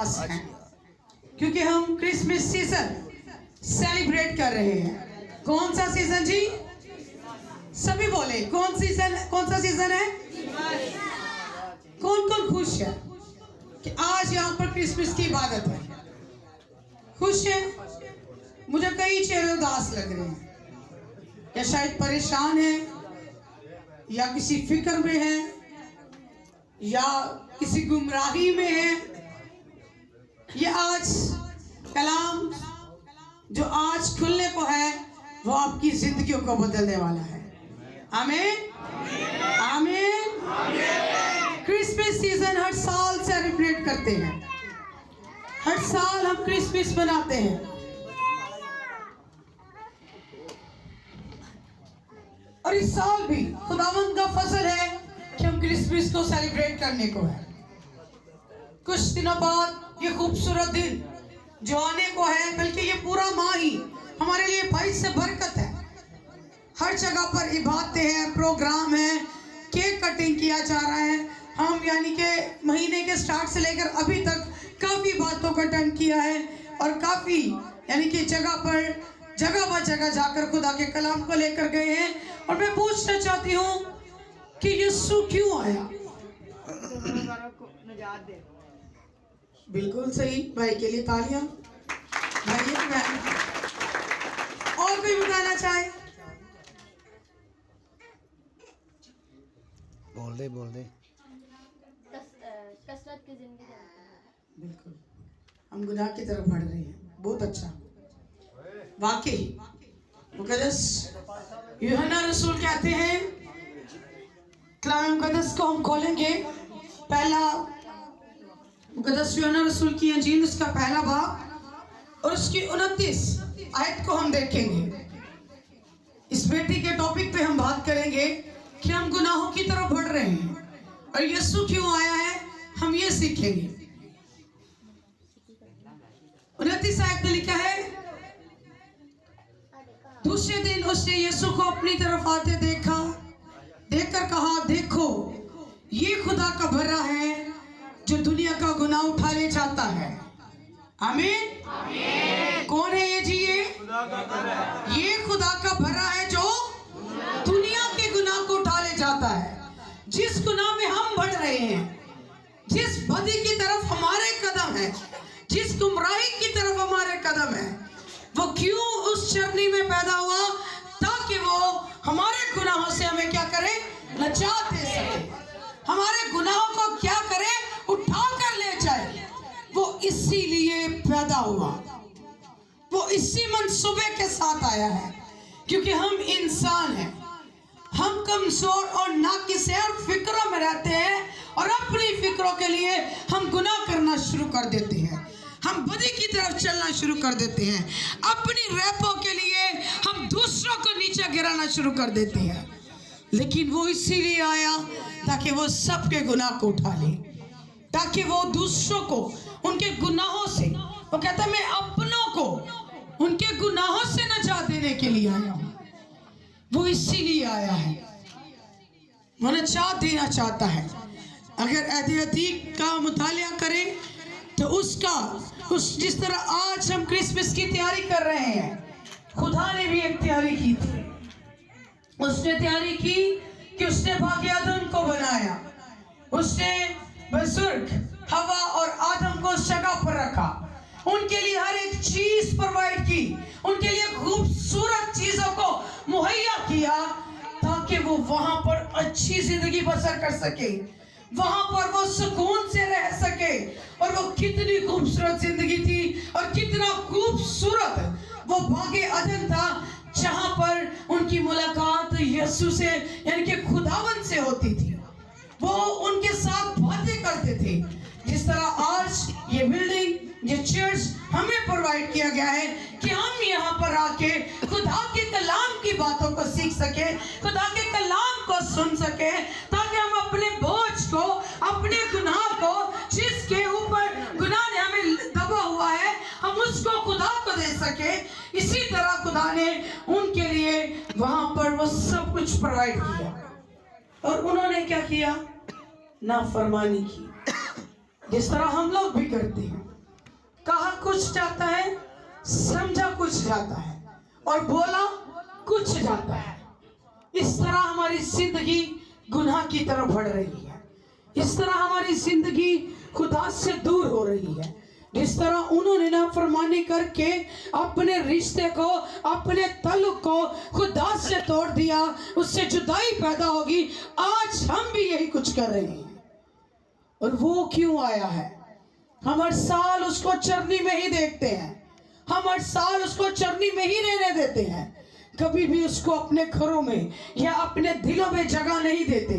اداس ہیں کیونکہ ہم کرسمس سیزن سیلیبریٹ کر رہے ہیں. کون سا سیزن جی؟ سبھی بولے کون سا سیزن ہے؟ کون خوش ہے کہ آج یہاں پر کرسمس کی عبادت ہے؟ خوش ہے؟ مجھے کئی چہرے اداس لگ رہے ہیں، یا شاید پریشان ہیں، یا کسی فکر میں ہیں، یا کسی گمراہی میں ہیں. یہ آج کلام جو آج کھلنے کو ہے وہ آپ کی زندگیوں کو بدلنے والا ہے. آمین آمین. کرسمس سیزن ہر سال سیلیبریٹ کرتے ہیں، ہر سال ہم کرسمس مناتے ہیں. اور اس سال بھی خداوند کا فضل ہے کہ ہم کرسمس کو سیلیبریٹ کرنے کو ہے. کچھ دنوں بعد یہ خوبصورت دن جو آنے کو ہے، بلکہ یہ پورا ماہ ہی ہمارے لیے باعث برکت ہے. ہر جگہ پر عبادتیں ہیں، پروگرام ہیں، کیک کٹنگ کیا جا رہا ہے. ہم یعنی کہ مہینے کے سٹارٹ سے لے کر ابھی تک کافی باتوں کا اٹینڈ کیا ہے، اور کافی یعنی کہ جگہ بہ جگہ جا کر خدا کے کلام کو لے کر گئے ہیں. اور میں پوچھنا چاہتی ہوں کہ یسوع کیوں آیا؟ بالکل صحیح، بھائی کے لیے تالیاں. اور کوئی بتانا چاہے؟ بول دے. کثرت کی زندگی. بالکل، ہم گناہ کی طرف بڑھ رہے ہیں. بہت اچھا. واقعی مقدس یوحنا رسول کہتے ہیں، کلام مقدس کو ہم کھولیں گے، پہلا مقدس یوحنا رسول کی انجیل اس کا پہلا باب اور اس کی 29 آیت کو ہم دیکھیں گے. اس بیٹی کے ٹاپک پہ ہم بات کریں گے کہ ہم گناہوں کی طرف بڑھ رہے ہیں اور یسوع کیوں آیا ہے، ہم یہ سیکھیں گے. 29 آیت میں لکھا ہے، دوسرے دن اس نے یسوع کو اپنی طرف آتے دیکھ کر کہا، دیکھو یہ خدا کا بھرا ہے جو دنیا کا گناہ اٹھا لے جاتا ہے. آمین. کون ہے یہ جی؟ یہ خدا کا بھرا ہے جو دنیا کے گناہ کو اٹھا لے جاتا ہے. جس گناہ میں ہم بڑھ رہے ہیں، جس بدی کی طرف ہمارے قدم ہے، جس گمراہی کی طرف ہمارے قدم ہے، وہ کیوں اس چرنی میں پیدا ہوا؟ تاکہ وہ ہمارے گناہوں سے ہمیں کیا کرے؟ نجات دے سکے. ہمارے گناہوں کو کیا کرے؟ اٹھا کر لے جائے. وہ اسی لیے پیدا ہوا، وہ اسی منصوبے کے ساتھ آیا ہے، کیونکہ ہم انسان ہیں، ہم کمزور اور ناقص ہیں اور فکروں میں رہتے ہیں، اور اپنی فکروں کے لیے ہم گناہ کرنا شروع کر دیتے ہیں، ہم بدی کی طرف چلنا شروع کر دیتے ہیں، اپنی ریپوں کے لیے ہم دوسروں کو نیچے گرانا شروع کر دیتے ہیں. لیکن وہ اسی لیے آیا تاکہ وہ سب کے گناہ کو اٹھا لے، تاکہ وہ دوسروں کو ان کے گناہوں سے، وہ کہتا ہے میں اپنوں کو ان کے گناہوں سے نجات دینے کے لیے آیا ہوں. وہ اسی لیے آیا ہے، وہ نجات دینا چاہتا ہے. اگر عہد عتیق کا مطالعہ کریں تو جس طرح آج ہم کرسمس کی تیاری کر رہے ہیں، خدا نے بھی ایک تیاری کی تھی. اس نے تیاری کی کہ اس نے باغ عدن کو بنایا، اس نے بزرگ حوا اور آدم کو اس جگہ پر رکھا، ان کے لیے ہر ایک چیز پروائیڈ کی، ان کے لیے خوبصورت چیزوں کو مہیا کیا تاکہ وہ وہاں پر اچھی زندگی بسر کر سکے، وہاں پر وہ سکون سے رہ سکے. اور وہ کتنی خوبصورت زندگی تھی اور کتنا خوبصورت وہ باغ عدن تھا، جہاں پر ان کی ملاقات یسوع سے یعنی کہ خداوند سے ہوتی تھی. وہ ان کے ساتھ باتیں کرتے تھے. جس طرح آج یہ بلڈنگ، یہ چرچ ہمیں پرووائڈ کیا گیا ہے کہ ہم یہاں پر آ کے خدا کے کلام کی باتوں کو سیکھ سکیں، خدا کے کلام کو سن سکیں، تاکہ ہم اپنے بوجھ کو، اپنے گناہ کو، جس کے اوپر گناہ نے ہمیں دبا ہوا ہے، ہم اس کو خدا کو دے سکیں. اسی طرح خدا نے ان کے لیے وہاں پر وہ سب کچھ پرووائڈ کیا، اور انہوں نے کیا کیا؟ نافرمانی کی، جس طرح ہم لوگ بھی کرتے ہیں. कहा कुछ जाता है, समझा कुछ जाता है, और बोला कुछ जाता है। इस तरह हमारी जिंदगी गुनाह की तरफ बढ़ रही है। इस तरह हमारी जिंदगी खुदा से दूर हो रही है। जिस तरह उन्होंने नाफरमानी करके अपने रिश्ते को, अपने ताल्लुक को खुदा से तोड़ दिया, उससे जुदाई पैदा होगी। आज हम भी यही कुछ कर रहे हैं। और वो क्यों आया है? हम हर साल उसको चरनी में ही देखते हैं, हम हर साल उसको चरनी में ही रहने देते हैं। कभी भी उसको अपने घरों में या अपने दिलों में जगह नहीं देते,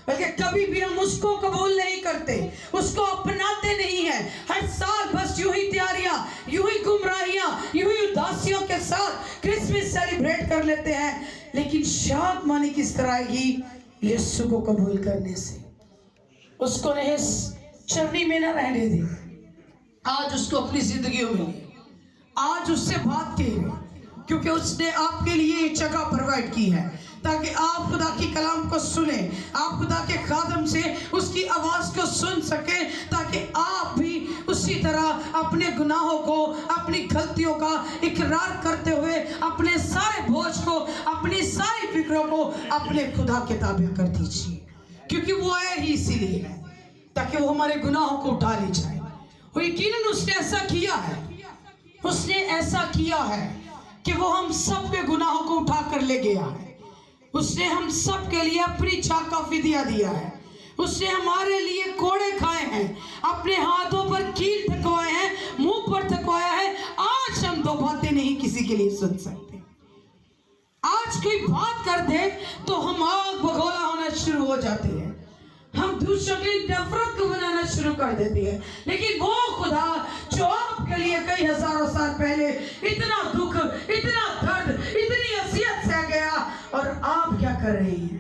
बल्कि कभी भी हम उसको कबूल नहीं करते, उसको अपनाते नहीं हैं। हर साल बस यूं ही तैयारियां, यूं ही गुमराहियां, यूं ही उदासियों के साथ क्रिसमस सेलिब्रेट कर लेते हैं। लेकिन शादमानी किस तरह आएगी? यीशु को कबूल करने से। उसको नहीं चरनी में न रहने दे। आज उसको अपनी जिंदगी में, आज उससे बात कीजिए, क्योंकि उसने आपके लिए जगह प्रोवाइड की है ताकि आप खुदा की कलाम को सुने, आप खुदा के खादम से उसकी आवाज को सुन सके, ताकि आप भी उसी तरह अपने गुनाहों को, अपनी गलतियों का इकरार करते हुए अपने सारे बोझ को, अपनी सारी फिक्रों को अपने खुदा के ताबे कर दीजिए। क्योंकि वो आया ही इसीलिए है ताकि वो हमारे गुनाहों को उठा ले जाए। और यकीनन उसने ऐसा किया है, उसने ऐसा किया है कि वो हम सब के गुनाहों को उठा कर ले गया है। उसने हम सब के लिए अपनी जान का फिदिया दिया है। उसने हमारे लिए कोड़े खाए हैं, अपने हाथों पर कील ठकवाए हैं, मुंह पर ठकवाया है। आज हम दो बातें नहीं किसी के लिए सुन सकते। आज कोई बात कर दे तो हम आग बगोला होना शुरू हो जाते हैं, हम दूसरों के लिए नफरत को बनाना शुरू कर देते हैं। लेकिन वो खुदा जो आपके लिए कई हजारों साल पहले इतना दुख, इतना दर्द, इतनी असियत सह गया, और आप क्या कर रहे हैं?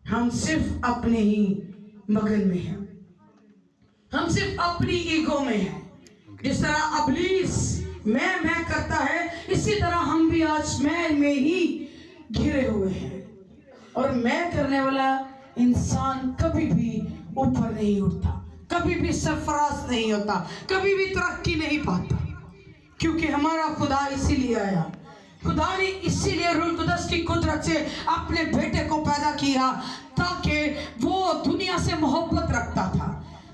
हम सिर्फ अपने ही मगन में हैं, हम सिर्फ अपनी ईगो में हैं। जिस तरह अबलीस मैं करता है, इसी तरह हम भी आज मैं में ही घिरे हुए हैं। और मैं करने वाला इंसान कभी भी ऊपर नहीं उठता, कभी भी सरफराज नहीं होता, कभी भी तरक्की नहीं पाता। क्योंकि हमारा खुदा इसीलिए आया, खुदा ने इसीलिए रूह कुदस की कुदरत से अपने बेटे को पैदा किया ताकि वो दुनिया से मोहब्बत रखता था।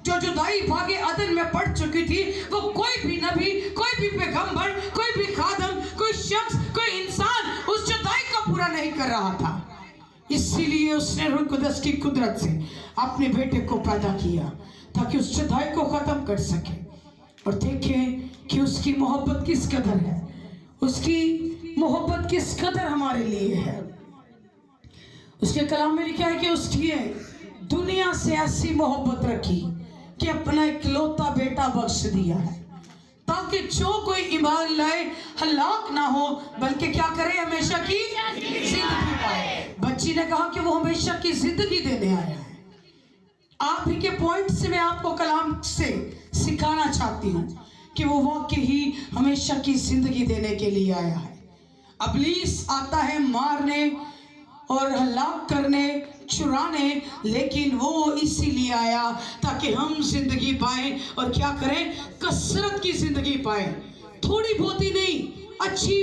जो जुदाई भागे अदन में पड़ चुकी थी, वो कोई भी नबी, कोई भी पैगंबर, कोई भी खादम, कोई शख्स, कोई इंसान उस जुदाई को पूरा नहीं कर रहा था। इसीलिए उसने रूह कुदस की कुदरत से अपने बेटे को पैदा किया ताकि उस जुदाई को खत्म कर सके। और देखें कि उसकी मोहब्बत किस कदर है, उसकी मोहब्बत किस कदर हमारे लिए है। उसके कलाम में लिखा है कि उसकी दुनिया से ऐसी मोहब्बत रखी कि अपना इकलौता बेटा बख्श दिया है, ताकि जो कोई ईमान लाए हलाक ना हो, बल्कि क्या करे? हमेशा की जिंदगी पाए। बच्ची ने कहा कि वो हमेशा की जिंदगी देने आया है। आप ही के पॉइंट से मैं आपको कलाम से सिखाना चाहती हूँ कि वो वाकई ही हमेशा की जिंदगी देने के लिए आया है। अबलीस आता है मारने और हलाक करने, चुराने, लेकिन वो इसीलिए आया ताकि हम जिंदगी पाएं। और क्या करें? कसरत की जिंदगी पाएं, थोड़ी बहुत ही नहीं, अच्छी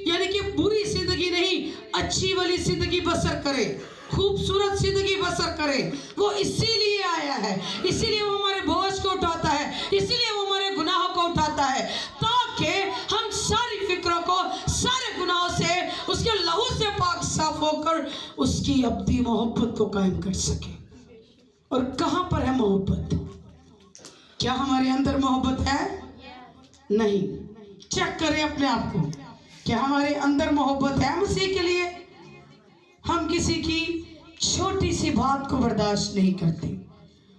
यानी कि बुरी जिंदगी नहीं, अच्छी वाली जिंदगी बसर करें, खूबसूरत जिंदगी बसर करें। वो इसीलिए आया है, इसीलिए वो हमारे बोझ को उठाता है, इसीलिए वो हमारे गुनाहों को उठाता है, ताकि हम सारी फिक्रों को, सारे गुनाहों से, उसके लहू से पाक साफ होकर उसकी अब्दी मोहब्बत को कायम कर सके। और कहां पर है मोहब्बत? क्या हमारे अंदर मोहब्बत है? नहीं। चेक करें अपने आप को, क्या हमारे अंदर मोहब्बत है मसीह के लिए? हम किसी की छोटी सी बात को बर्दाश्त नहीं करते,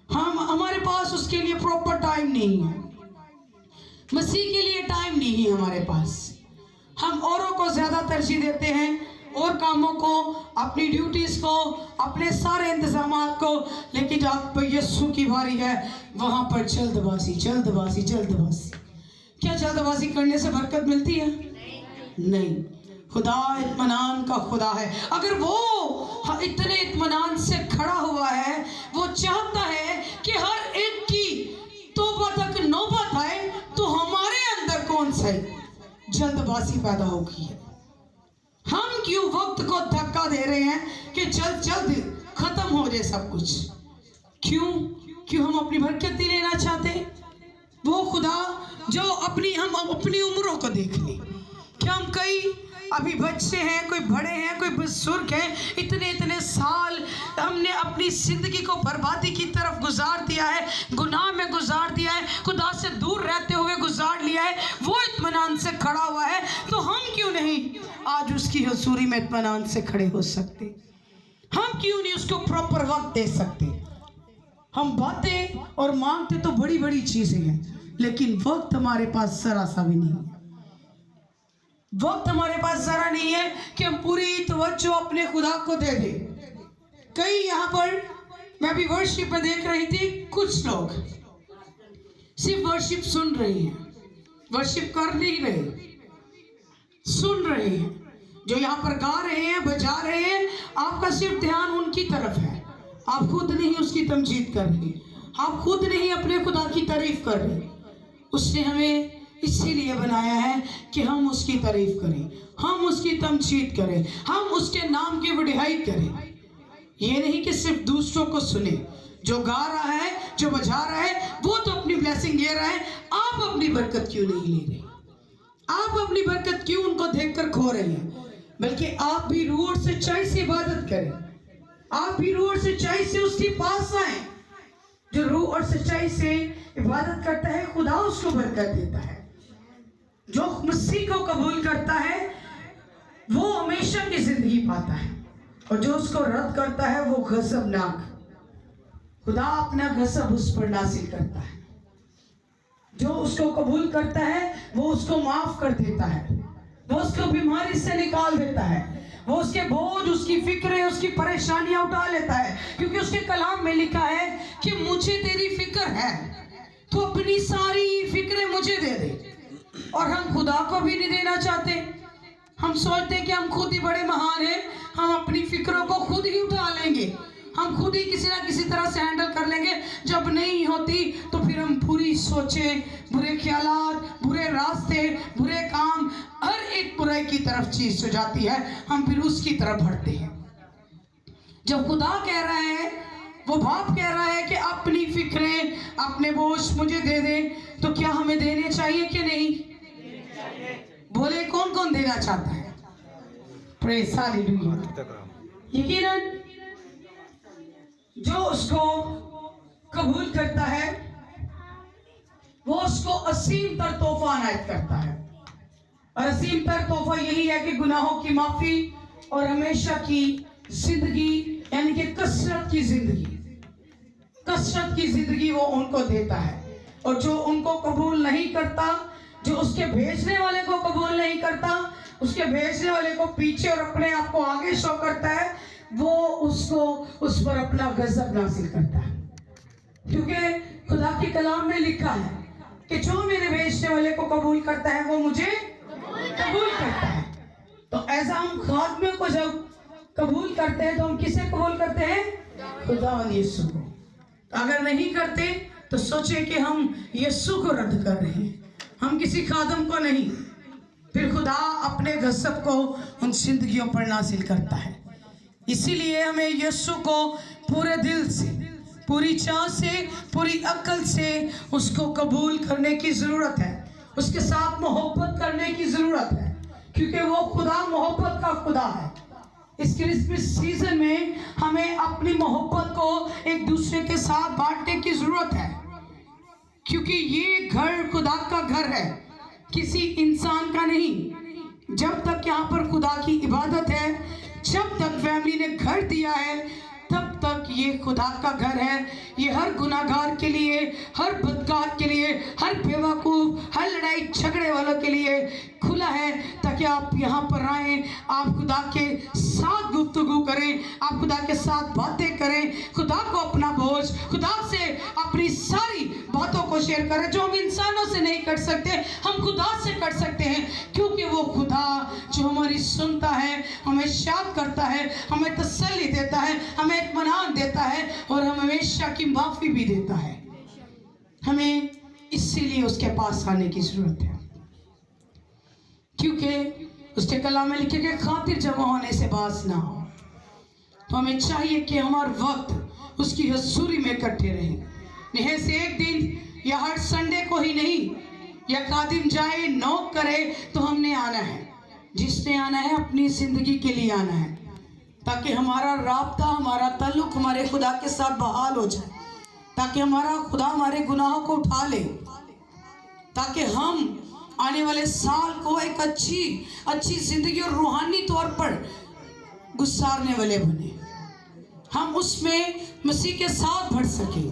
हमारे पास उसके लिए प्रॉपर टाइम नहीं है, मसीह के लिए टाइम नहीं है हमारे पास। हम औरों को ज्यादा तरजीह देते हैं, और कामों को, अपनी ड्यूटीज को, अपने सारे इंतजामात को, लेकिन जहाँ पर यीशु की बारी है वहां पर जल्दबाजी जल्दबाजी जल्दबाजी। क्या जल्दबाजी करने से बरकत मिलती है? नहीं। खुदा इत्मीनान का खुदा है। अगर वो इतने इत्मीनान से खड़ा हुआ है, वो चाहता है कि हर एक की तौबा तक नौबत आए, तो से जल्दबाजी पैदा हो गई है। हम क्यों वक्त को धक्का दे रहे हैं कि जल्द जल्द खत्म हो जाए सब कुछ? क्यों हम अपनी बरकत नहीं लेना चाहते? वो खुदा जो हम अपनी उम्रों को देख ले। क्या हम कई अभी बच्चे हैं, कोई बड़े हैं, कोई बुजुर्ग हैं, इतने साल हमने अपनी जिंदगी को बर्बादी की तरफ गुजार दिया है, गुनाह में गुजार दिया है, खुदा से दूर रहते हुए गुजार लिया है। वो इत्मीनान से खड़ा हुआ है, तो हम क्यों नहीं आज उसकी हुजूरी में इत्मीनान से खड़े हो सकते? हम क्यों नहीं उसको प्रॉपर वक्त दे सकते? हम बातें और मांगते तो बड़ी बड़ी चीजें हैं, लेकिन वक्त हमारे पास जरा सा भी नहीं है। वक्त हमारे पास जरा नहीं है कि हम पूरी तवज्जो अपने खुदा को दे दें। कई यहाँ पर मैं भी वर्शिप में देख रही थी, कुछ लोग सिर्फ वर्शिप सुन रहे हैं, वर्शिप कर नहीं रहे, सुन रहे हैं। जो यहाँ पर गा रहे हैं, बजा रहे हैं, आपका सिर्फ ध्यान उनकी तरफ है। आप खुद नहीं उसकी तमजीद कर रहे, आप खुद नहीं अपने खुदा की तारीफ कर रहे। उसने हमें इसीलिए बनाया है कि हम उसकी तारीफ करें, हम उसकी तमजीद करें, हम उसके नाम की वडिहाई करें। ये नहीं कि सिर्फ दूसरों को सुने। जो गा रहा है, जो बजा रहा है, वो तो अपनी ब्लेसिंग ले रहा है, आप अपनी बरकत क्यों नहीं ले रहे? आप अपनी बरकत क्यों उनको देखकर खो रहे हैं? बल्कि आप भी रूह और सच्चाई से इबादत करें, आप भी रूह और सच्चाई से उसके पास आए। जो रूह और सच्चाई से इबादत करता है, खुदा उसको बरकत देता है। जो मसीह को कबूल करता है, वो हमेशा की जिंदगी पाता है, और जो उसको रद्द करता है, वो गजबनाक, खुदा अपना गजब उस पर नाजिल करता है। जो उसको कबूल करता है, वो उसको माफ कर देता है, वो उसको बीमारी से निकाल देता है, वो उसके बोझ, उसकी फिक्रें, उसकी परेशानियां उठा लेता है। क्योंकि उसके कलाम में लिखा है कि मुझे तेरी फिक्र है, तो अपनी सारी फिक्रें मुझे दे दे। और हम खुदा को भी नहीं देना चाहते। हम सोचते हैं कि हम खुद ही बड़े महान हैं, हम अपनी फिक्रों को खुद ही उठा लेंगे, हम खुद ही किसी ना किसी तरह से हैंडल कर लेंगे। जब नहीं होती तो फिर हम बुरी सोचें, बुरे ख्यालात, बुरे रास्ते, बुरे काम, हर एक बुराई की तरफ चीज हो जाती है, हम फिर उसकी तरफ बढ़ते हैं। जब खुदा कह रहा है, वो बाप कह रहा है कि अपनी फिक्रें, अपने बोझ मुझे दे दे, तो क्या हमें देने चाहिए कि नहीं? बोले कौन कौन देना चाहता है? Praise hallelujah. यकीनन जो उसको कबूल करता है, वो उसको असीम तर तोहफा अनायत करता है। और असीम तर तोहफा यही है कि गुनाहों की माफी और हमेशा की जिंदगी, यानी कि कसरत की जिंदगी वो उनको देता है। और जो उनको कबूल नहीं करता, जो उसके भेजने वाले को कबूल नहीं करता, उसके भेजने वाले को पीछे और अपने आप को आगे शो करता है, वो उसको उस पर अपना गजब नाजिल करता है। क्योंकि खुदा की कलाम में लिखा है कि जो मेरे भेजने वाले को कबूल करता है, वो मुझे कबूल करता है। तो ऐसा हम खात्मे को जब कबूल करते हैं, तो हम किसे कबूल करते हैं? खुदावंद यीशु को। अगर नहीं करते तो सोचे कि हम यीशु को रद्द कर रहे हैं, हम किसी खादम को नहीं। फिर खुदा अपने गजब को उन जिंदगियों पर नाजिल करता है। इसीलिए हमें यीशु को पूरे दिल से, पूरी चाह से, पूरी अक्ल से उसको कबूल करने की ज़रूरत है, उसके साथ मोहब्बत करने की ज़रूरत है, क्योंकि वो खुदा मोहब्बत का खुदा है। इस क्रिसमस सीजन में हमें अपनी मोहब्बत को एक दूसरे के साथ बांटने की ज़रूरत है, क्योंकि ये घर खुदा का घर है, किसी इंसान का नहीं। जब तक यहाँ पर खुदा की इबादत है, जब तक फैमिली ने घर दिया है, तब तक ये खुदा का घर है। ये हर गुनाहगार के लिए, हर बदकार के लिए, हर बेवकूफ़, हर लड़ाई झगड़े वालों के लिए खुला है, ताकि आप यहाँ पर आएँ, आप खुदा के साथ गुफ्तगू करें, आप खुदा के साथ बातें करें, खुदा को अपना बोझ, खुदा से अपनी सारी बातों को शेयर करें। जो हम इंसानों से नहीं कर सकते, हम खुदा से कर सकते हैं, क्योंकि वो खुदा जो हमारी सुनता है, हमें शाद करता है, हमें तसल्ली देता है, हमें इत्मीनान देता है, और हमें हमेशा की माफ़ी भी देता है। हमें इसीलिए उसके पास आने की ज़रूरत है। क्योंकि उसके कलाम में लिखे कि खातिर जमा होने से बास ना हो। तो हमें चाहिए कि हमारा वक्त उसकी हजूरी में इकट्ठे रहें। नहीं से एक दिन या हर संडे को ही नहीं, या खादिम जाए नौक करे तो हमने आना है। जिसने आना है अपनी जिंदगी के लिए आना है, ताकि हमारा राब्ता, हमारा ताल्लुक हमारे खुदा के साथ बहाल हो जाए, ताकि हमारा खुदा हमारे गुनाहों को उठा ले, ताकि हम आने वाले साल को एक अच्छी जिंदगी और रूहानी तौर पर गुजारने वाले बने। हम उसमें मसीह के साथ बढ़ सके।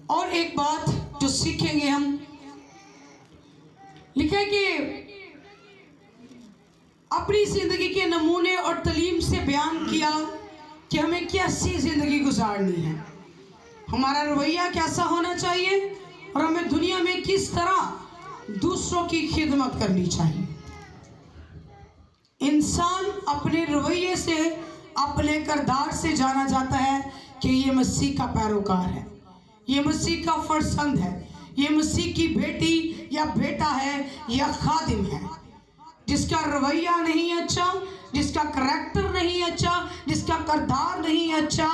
और एक बात जो सीखेंगे हम, लिखा है कि अपनी जिंदगी के नमूने और तालीम से बयान किया कि हमें कैसी जिंदगी गुजारनी है, हमारा रवैया कैसा होना चाहिए और हमें दुनिया में किस तरह दूसरों की खिदमत करनी चाहिए। इंसान अपने रवैये से, अपने किरदार से जाना जाता है कि ये मसीह का पैरोकार है, ये मसीह का फर्जंद है, ये मसीह की बेटी या बेटा है या खादिम है। जिसका रवैया नहीं अच्छा, जिसका करैक्टर नहीं अच्छा, जिसका किरदार नहीं अच्छा,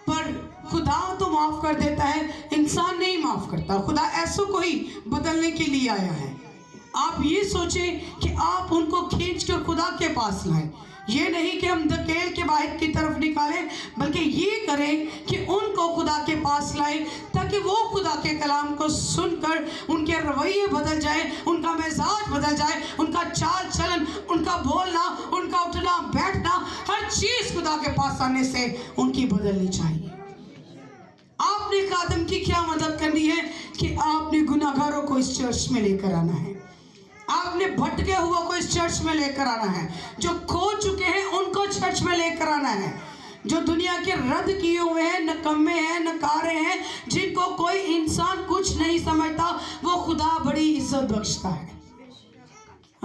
पर खुदा तो माफ कर देता है, इंसान नहीं माफ करता। खुदा ऐसों को ही बदलने के लिए आया है। आप ये सोचें कि आप उनको खींच कर खुदा के पास लाएं, ये नहीं कि हम धकेल के बाहर की तरफ निकालें, बल्कि ये करें कि उनको खुदा के पास लाएं, ताकि वो खुदा के कलाम को सुनकर उनके रवैये बदल जाए, उनका मिजाज बदल जाए, उनका चाल चलन, उनका बोलना, उनका उठना बैठना, हर चीज खुदा के पास आने से उनकी बदलनी चाहिए। आपने खादिम की क्या मदद करनी है कि आपने गुनाहगारों को इस चर्च में लेकर आना है, आपने भटके हुआ को इस चर्च में लेकर आना है, जो खो चुके हैं उनको चर्च में लेकर आना है, जो दुनिया के रद्द किए हुए हैं, नकम्मे हैं, नकारे हैं, जिनको कोई इंसान कुछ नहीं समझता, वो खुदा बड़ी इज्जत बख्शता है।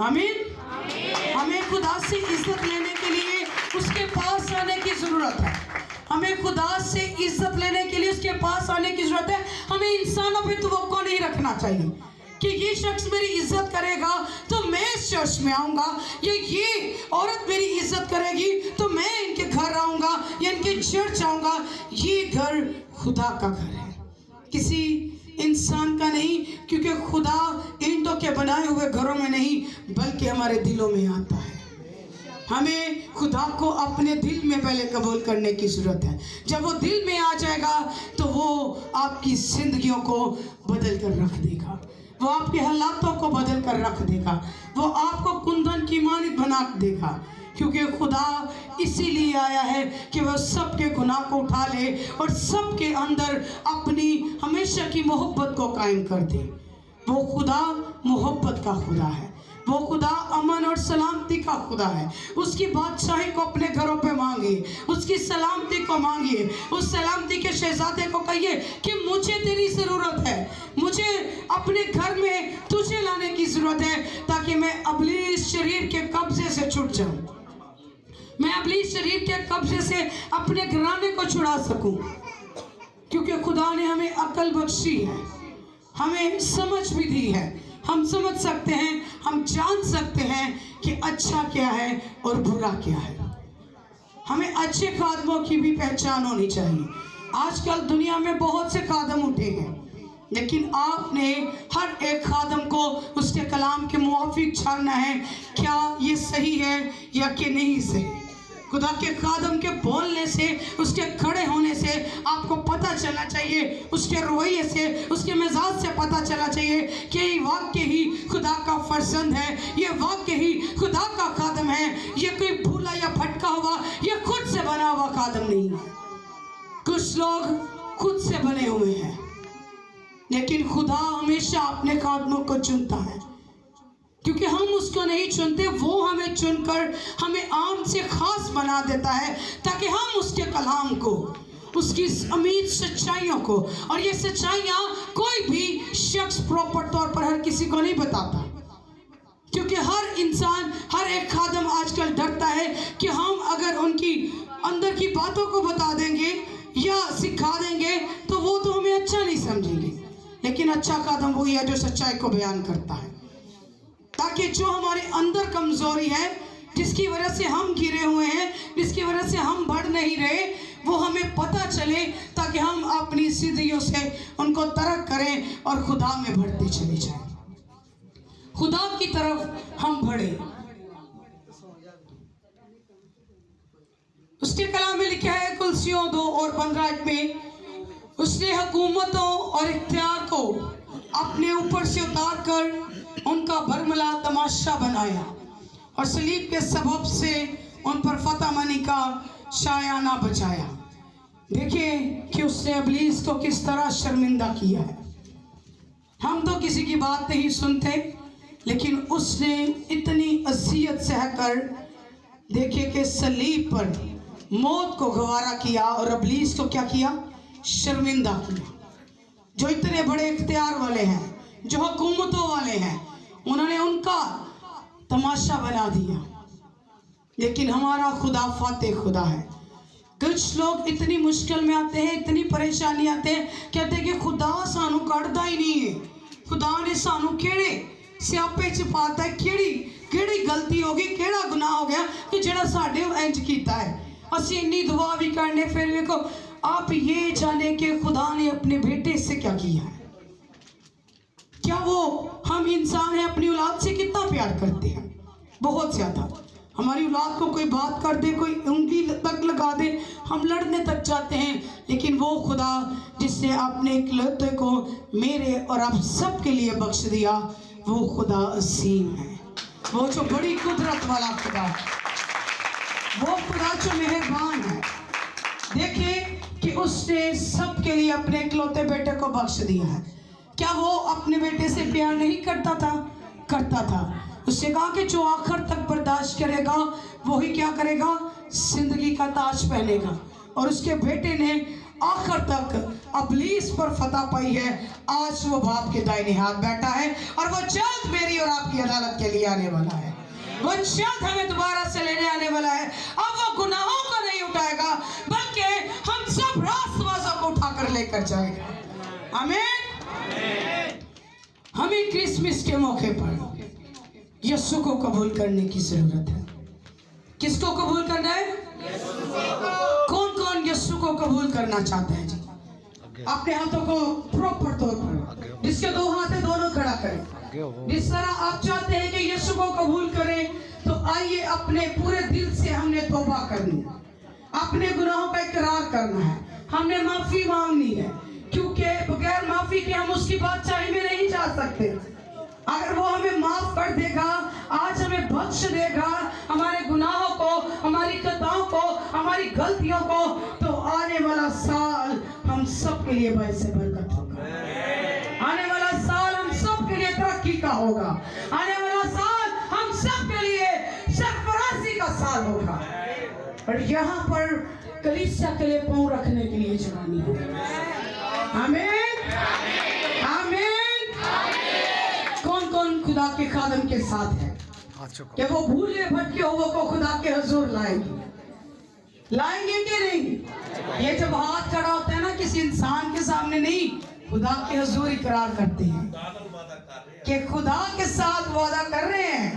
आमीन। हमें खुदा से इज्जत लेने के लिए उसके पास आने की जरूरत है। हमें खुदा से इज्जत लेने के लिए उसके पास आने की जरूरत है। हमें इंसानों पे तवक्को नहीं रखना चाहिए कि ये शख्स मेरी इज्जत करेगा तो मैं इस चर्च में आऊँगा, या ये औरत मेरी इज्जत करेगी तो मैं इनके घर आऊँगा या इनके चर्च आऊँगा। ये घर खुदा का घर है, किसी इंसान का नहीं, क्योंकि खुदा ईंटों के बनाए हुए घरों में नहीं बल्कि हमारे दिलों में आता है। हमें खुदा को अपने दिल में पहले कबूल करने की ज़रूरत है। जब वो दिल में आ जाएगा तो वो आपकी जिंदगियों को बदल कर रख देगा, वो आपके हालातों को बदल कर रख देगा, वो आपको कुंदन की मानित बना देगा, क्योंकि खुदा इसीलिए आया है कि वह सबके गुनाह को उठा ले और सबके अंदर अपनी हमेशा की मोहब्बत को कायम कर दे। वो खुदा मोहब्बत का खुदा है, वो खुदा अमन और सलामती का खुदा है। उसकी बादशाही को अपने घरों पे मांगिए, उसकी सलामती को मांगिए, उस सलामती के शहजादे को कहिए कि मुझे तेरी ज़रूरत है, मुझे अपने घर में तुझे लाने की ज़रूरत है, ताकि मैं इब्लीस शरीर के कब्जे से छूट जाऊं, मैं इब्लीस शरीर के कब्जे से अपने घराने को छुड़ा सकूं। क्योंकि खुदा ने हमें अक्ल बख्शी है, हमें समझ भी दी है, हम समझ सकते हैं, हम जान सकते हैं कि अच्छा क्या है और बुरा क्या है। हमें अच्छे खादमों की भी पहचान होनी चाहिए। आजकल दुनिया में बहुत से खादम उठे हैं, लेकिन आपने हर एक खादम को उसके कलाम के मुआफिक छानना है, क्या ये सही है या कि नहीं सही। खुदा के खादम के बोलने से, उसके खड़े होने से आपको पता चलना चाहिए, उसके रवैये से, उसके मिजाज से पता चलना चाहिए कि ये वाकई ही खुदा का फर्जंद है, ये वाकई ही खुदा का खादम है, ये कोई भूला या भटका हुआ या खुद से बना हुआ खादम नहीं है। कुछ लोग खुद से बने हुए हैं, लेकिन खुदा हमेशा अपने खादमों को चुनता है, क्योंकि हम उसको नहीं चुनते, वो हमें चुनकर हमें आम से खास बना देता है, ताकि हम उसके कलाम को, उसकी अमीर सच्चाइयों को, और ये सच्चाइयाँ कोई भी शख्स प्रॉपर तौर पर हर किसी को नहीं बताता, क्योंकि हर इंसान, हर एक खादम आजकल डरता है कि हम अगर उनकी अंदर की बातों को बता देंगे या सिखा देंगे तो वो तो हमें अच्छा नहीं समझेंगे। लेकिन अच्छा खादम वही है जो सच्चाई को बयान करता है। ताकि जो हमारे अंदर कमजोरी है, जिसकी वजह से हम गिरे हुए हैं, जिसकी वजह से हम बढ़ नहीं रहे, वो हमें पता चले, ताकि हम अपनी जिंदगियों से उनको तर्क करें और खुदा में बढ़ते चले जाएं, खुदा की तरफ हम बढ़े। उसके कलाम में लिखा है कुलसियों 2 और 15 में, उसने हुकूमतों और इख्तियार को अपने ऊपर से उतार कर उनका भरमला तमाशा बनाया और सलीब के सबब से उन पर फतह मनी का शायाना बचाया। देखिए कि उसने इब्लीस को किस तरह शर्मिंदा किया है। हम तो किसी की बात नहीं सुनते, लेकिन उसने इतनी अज़ियत सहकर देखिए कि सलीब पर मौत को गवारा किया और इब्लीस को क्या किया, शर्मिंदा किया। जो इतने बड़े इख्तियार वाले हैं, जो हुकूमतों वाले हैं, उन्होंने उनका तमाशा बना दिया। लेकिन हमारा खुदा फातेह खुदा है। कुछ लोग इतनी मुश्किल में आते हैं, इतनी परेशानी आते हैं, कहते हैं कि खुदा सानू कढ़दा ही नहीं है, खुदा ने सानू केड़े स्यापे च पाता है, केड़ी गलती हो गई, केड़ा गुनाह हो गया कि जेड़ा साडे इंज कीता है। असी इन्नी दुआ भी करने, फिर देखो आप ये जाने कि खुदा ने अपने बेटे से क्या किया है। क्या वो, हम इंसान हैं, अपनी औलाद से कितना प्यार करते हैं, बहुत ज्यादा। हमारी औलाद को कोई बात कर दे, कोई उंगली तक लगा दे, हम लड़ने तक जाते हैं। लेकिन वो खुदा जिसने अपने इकलौते को मेरे और आप सब के लिए बख्श दिया, वो खुदा असीम है, वो जो बड़ी कुदरत वाला खुदा है, वो खुदा जो मेहरबान है। देखिए कि उसने सब के लिए अपने इकलौते बेटे को बख्श दिया है। क्या वो अपने बेटे से प्यार नहीं करता था? करता था। उसने कहा कि जो आखिर तक बर्दाश्त करेगा वही क्या करेगा, जिंदगी का ताज पहनेगा। और उसके बेटे ने आखिर तक इब्लीस पर फतह पाई है। आज वो बाप के दाहिने हाथ बैठा है और वो जल्द मेरी और आपकी अदालत के लिए आने वाला है। वो जल्द हमें दोबारा से लेने आने वाला है। अब वो गुनाहों को नहीं उठाएगा, बल्कि हम सब रास्तबाजों को उठाकर लेकर जाएगा। आमीन। हमें क्रिसमस के मौके पर यीशु को कबूल करने की जरूरत है। किसको कबूल करना है? कौन कौन यीशु को कबूल करना चाहते हैं जी? अपने हाथों को प्रॉपर तौर पर, जिसके 2 हाथ है दोनों खड़ा करें। जिस तरह आप चाहते हैं कि यीशु को कबूल करें, तो आइए अपने पूरे दिल से हमने तौबा करनी है, अपने गुनाहों का इकरार करना है, हमने माफी मांगनी है, क्योंकि बगैर माफी के हम उसकी बादशाही में नहीं जा सकते। अगर वो हमें माफ कर देगा, आज हमें बख्श देगा हमारे गुनाहों को, हमारी खताओं को, हमारी गलतियों को, तो आने वाला साल हम सब के लिए बाइस बरकत होगा। आने वाला साल हम सब के लिए तरक्की का होगा। आने वाला साल हम सब के लिए सरफराजी का साल होगा। और यहाँ पर कलीसिया के लिए पांव रखने के लिए जवानी है। आमीन, आमीन। कौन कौन खुदा के खादम के साथ है कि वो भूले भटके हुए को खुदा के हुजूर लाएंगे कि नहीं? ये जब हाथ खड़ा होता है ना किसी इंसान के सामने, नहीं, खुदा के हुजूर इकरार करते हैं कि खुदा के साथ वादा कर रहे हैं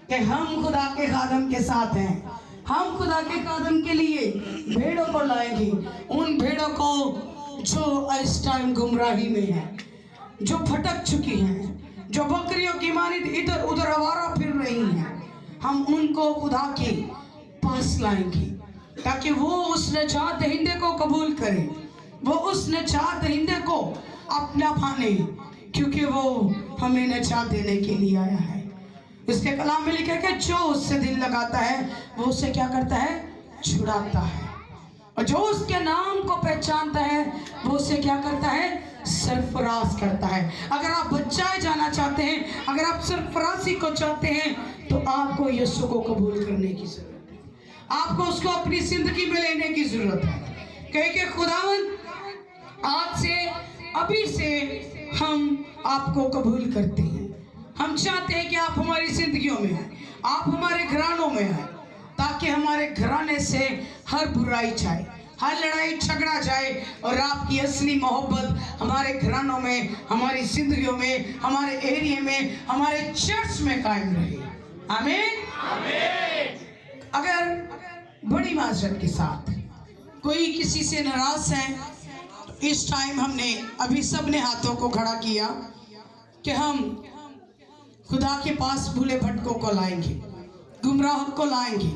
कि हम खुदा के खादम के साथ हैं। हम खुदा के खादम के लिए भेड़ों को लाएंगे, उन भेड़ों को जो इस टाइम गुमराही में है, जो भटक चुकी हैं, जो बकरियों की मानित इधर उधर आवारा फिर रही हैं। हम उनको खुदा के पास लाएंगे ताकि वो उस नजात दहिंदे को कबूल करें, वो उस नजात दहिंदे को अपना पाने, क्योंकि वो हमें नजात देने के लिए आया है। इसके कलाम में लिखा है कि जो उससे दिल लगाता है वो उसे क्या करता है, छुड़ाता है। और जो उसके नाम को पहचानता है वो उसे क्या करता है, सरफराज करता है। अगर आप बचाए जाना चाहते हैं, अगर आप सरफराजी को चाहते हैं, तो आपको यीशु को कबूल करने की जरूरत है। आपको उसको अपनी जिंदगी में लेने की जरूरत है। क्योंकि खुदावंद आज से, अभी से हम आपको कबूल करते हैं। हम चाहते हैं कि आप हमारी जिंदगियों में हैं, आप हमारे घरानों में हैं, ताकि हमारे घराने से हर बुराई जाए, हर लड़ाई झगड़ा जाए और आपकी असली मोहब्बत हमारे घरानों में, हमारी जिंदगियों में, हमारे एरिया में, हमारे चर्च में कायम रहे। आमीन। अगर बड़ी माजरत के साथ कोई किसी से नाराज है तो इस टाइम हमने अभी सबने हाथों को खड़ा किया कि हम खुदा के पास भूले भटकों को लाएंगे, गुमराह को लाएंगे।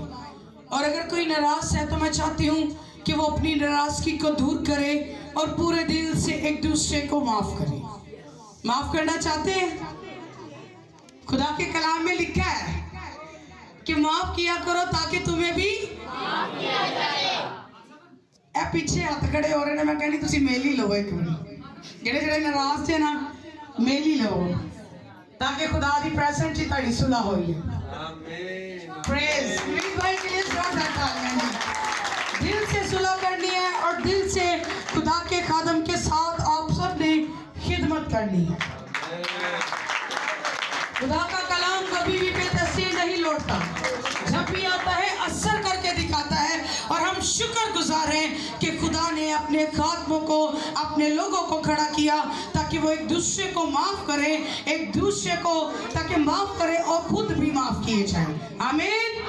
और अगर कोई नाराज है तो मैं चाहती हूँ कि वो अपनी नाराजगी को दूर करे और पूरे दिल से एक दूसरे को माफ करे। माफ करना चाहते हैं? खुदा के कलाम में लिखा है कि माफ किया करो ताकि तुम्हें भी माफ किया जाए। ए पीछे हाथ खड़े हो रहे ने, मैं कहनी तुसी मेल ही लो एक मिनट, जेड़े जेड़े नाराज थे ना मेल ही लो ताकि खुदा दी प्रेजेंस च तुहाडी सुलह होई है। आमीन। प्रेज भाई के लिए दिल से सुलह करनी है और दिल से खुदा के खादम के साथ आप सब ने खिदमत करनी है। खुदा का कलाम कभी भी बेतसीर नहीं लौटता, जब भी आता है असर करके दिखाता है। और हम शुक्रगुजार हैं कि खुदा ने अपने खादमों को, अपने लोगों को खड़ा किया ताकि वो एक दूसरे को माफ करे, एक दूसरे को ताकि माफ करे और खुद भी माफ किए जाए। आमीन।